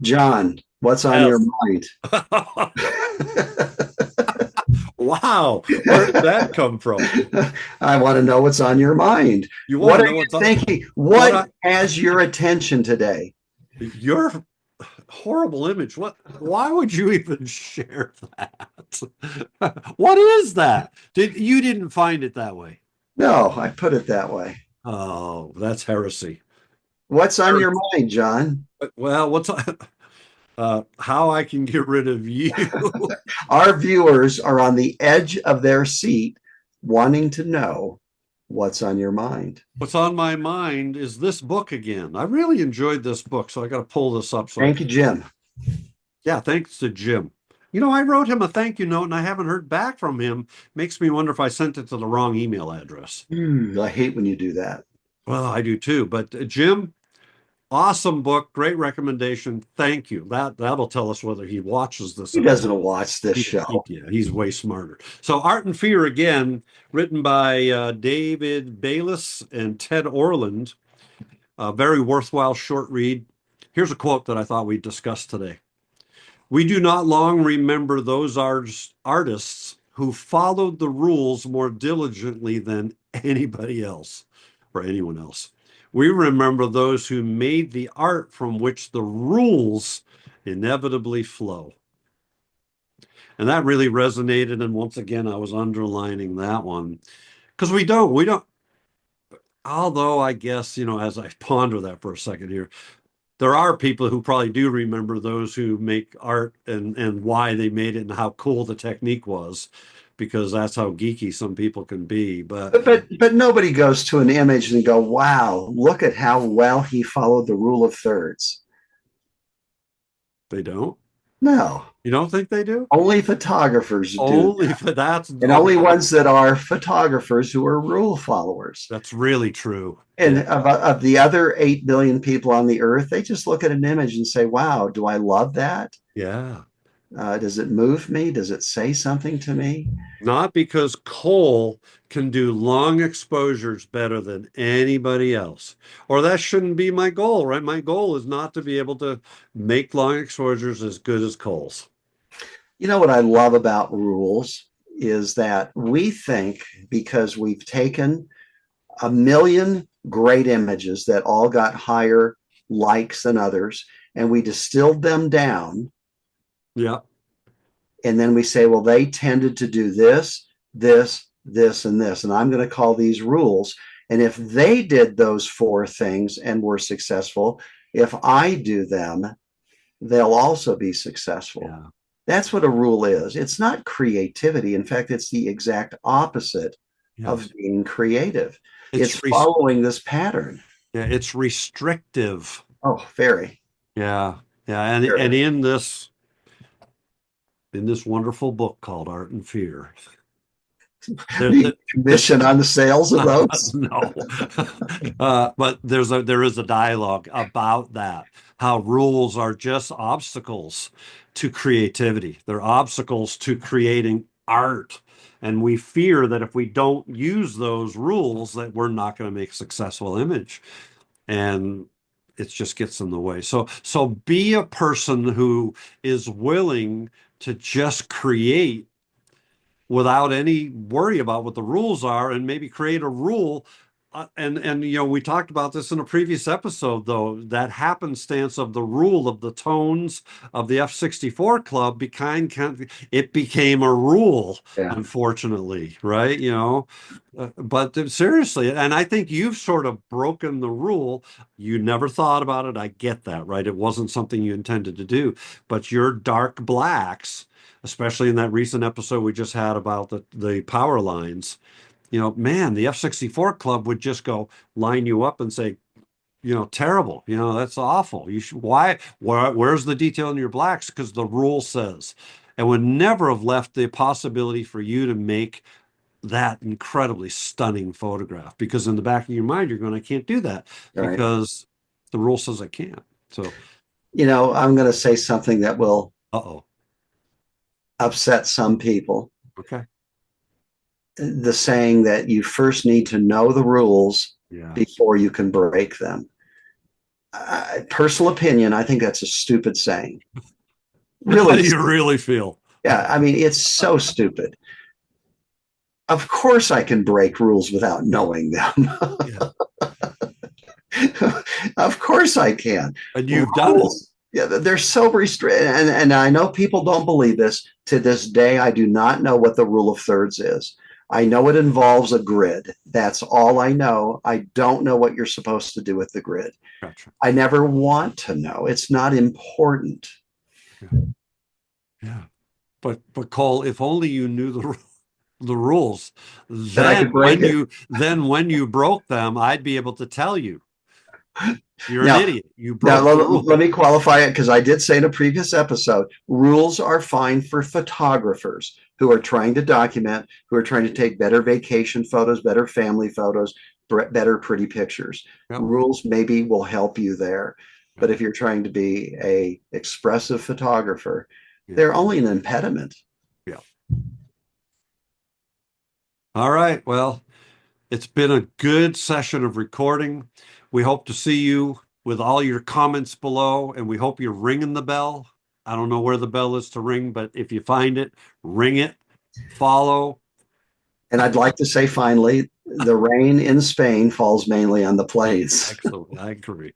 John, what's on your Yes. mind? Wow. Where did that come from? I want to know what's on your mind. You want What to are know you thinking? what What has your attention today? your horrible image. Why would you even share that? What is that? You didn't find it that way? No, I put it that way. Oh, that's heresy. What's on your mind, John? Well, what's how I can get rid of you? Our viewers are on the edge of their seat wanting to know what's on your mind. What's on my mind is this book again. I really enjoyed this book, so I got to pull this up so I Thank can. you, Jim. Yeah, thanks to Jim. I wrote him a thank you note and I haven't heard back from him. Makes me wonder if I sent it to the wrong email address. I hate when you do that. Well, I do too. But Jim, awesome book, great recommendation. Thank you. That'll tell us whether he watches this He at all. doesn't watch this show. Yeah, he's way smarter. So, Art and Fear again, written by David Bayliss and Ted Orland. A very worthwhile short read. Here's a quote that I thought we'd discuss today. We do not long remember those artists who followed the rules more diligently than anybody else or anyone else. We remember those who made the art from which the rules inevitably flow. And that really resonated. And once again, I was underlining that one because we don't, although I guess, as I ponder that for a second here, there are people who probably do remember those who make art and why they made it and how cool the technique was, because that's how geeky some people can be. But But nobody goes to an image and go, "Wow, look at how well he followed the rule of thirds." they don't. No, You don't think they do? only photographers do, Only for that's and only ones that are photographers who are rule followers. that's really true. And Yeah. of the other 8 billion people on the earth, they just look at an image and say, "Wow, do I love that? Yeah. Does it move me? Does it say something to me?" Not because Cole can do long exposures better than anybody else. Or that shouldn't be my goal, right? My goal is not to be able to make long exposures as good as Cole's. You know what I love about rules is that we think because we've taken a million great images that all got higher likes than others, and we distilled them down. Yeah. And then we say, well, they tended to do this, this, this, and this. And I'm going to call these rules. And if they did those four things and were successful, if I do them, they'll also be successful. Yeah. That's what a rule is. It's not creativity. In fact, it's the exact opposite of Yes. being creative. It's It's following this pattern. yeah, it's restrictive. Oh, very, Yeah. Yeah. And very. in this wonderful book called Art and Fear, there, The this commission on the sales of those. no. But there is a dialogue about that, how rules are just obstacles to creativity. They're obstacles to creating art. And we fear that if we don't use those rules, that we're not going to make a successful image. And it just gets in the way. So be a person who is willing to just create without any worry about what the rules are, and maybe create a rule. And we talked about this in a previous episode, though, that happenstance of the rule of the tones of the F-64 club it became a rule, Yeah. unfortunately, right? But seriously, and I think you've sort of broken the rule. You never thought about it. I get that, right? It wasn't something you intended to do, but your dark blacks, especially in that recent episode we just had about the power lines, man, the F-64 club would just go line you up and say, terrible, that's awful. Where's the detail in your blacks? Because the rule says, and would never have left the possibility for you to make that incredibly stunning photograph, because in the back of your mind, you're going, I can't do that Right. because the rule says I can't. So, I'm going to say something that will uh-oh. upset some people. Okay. The saying that you first need to know the rules Yeah. before you can break them. Personal opinion, I think that's a stupid saying. How Really, do you really feel? yeah. I mean, it's so stupid. Of course, I can break rules without knowing them. Yeah. Of course, I can. And you've done it. Rules, yeah, they're so restricted. And I know people don't believe this. To this day, I do not know what the rule of thirds is. I know it involves a grid. That's all I know. I don't know what you're supposed to do with the grid. Gotcha. I never want to know. It's not important. Yeah. Yeah. But Cole, if only you knew the rules, That I could break it. then when you broke them, I'd be able to tell you. You're an Now, idiot. You now broke the rule. let me qualify it because I did say in a previous episode, rules are fine for photographers who are trying to document, who are trying to take better vacation photos, better family photos, better pretty pictures. Yep. Rules maybe will help you there. But Yep. if you're trying to be a expressive photographer, Yeah. they're only an impediment. Yeah. All right. Well, it's been a good session of recording. We hope to see you with all your comments below, and we hope you're ringing the bell. I don't know where the bell is to ring, but if you find it, ring it, follow. And I'd like to say finally, the rain in Spain falls mainly on the plains. Excellent. I agree.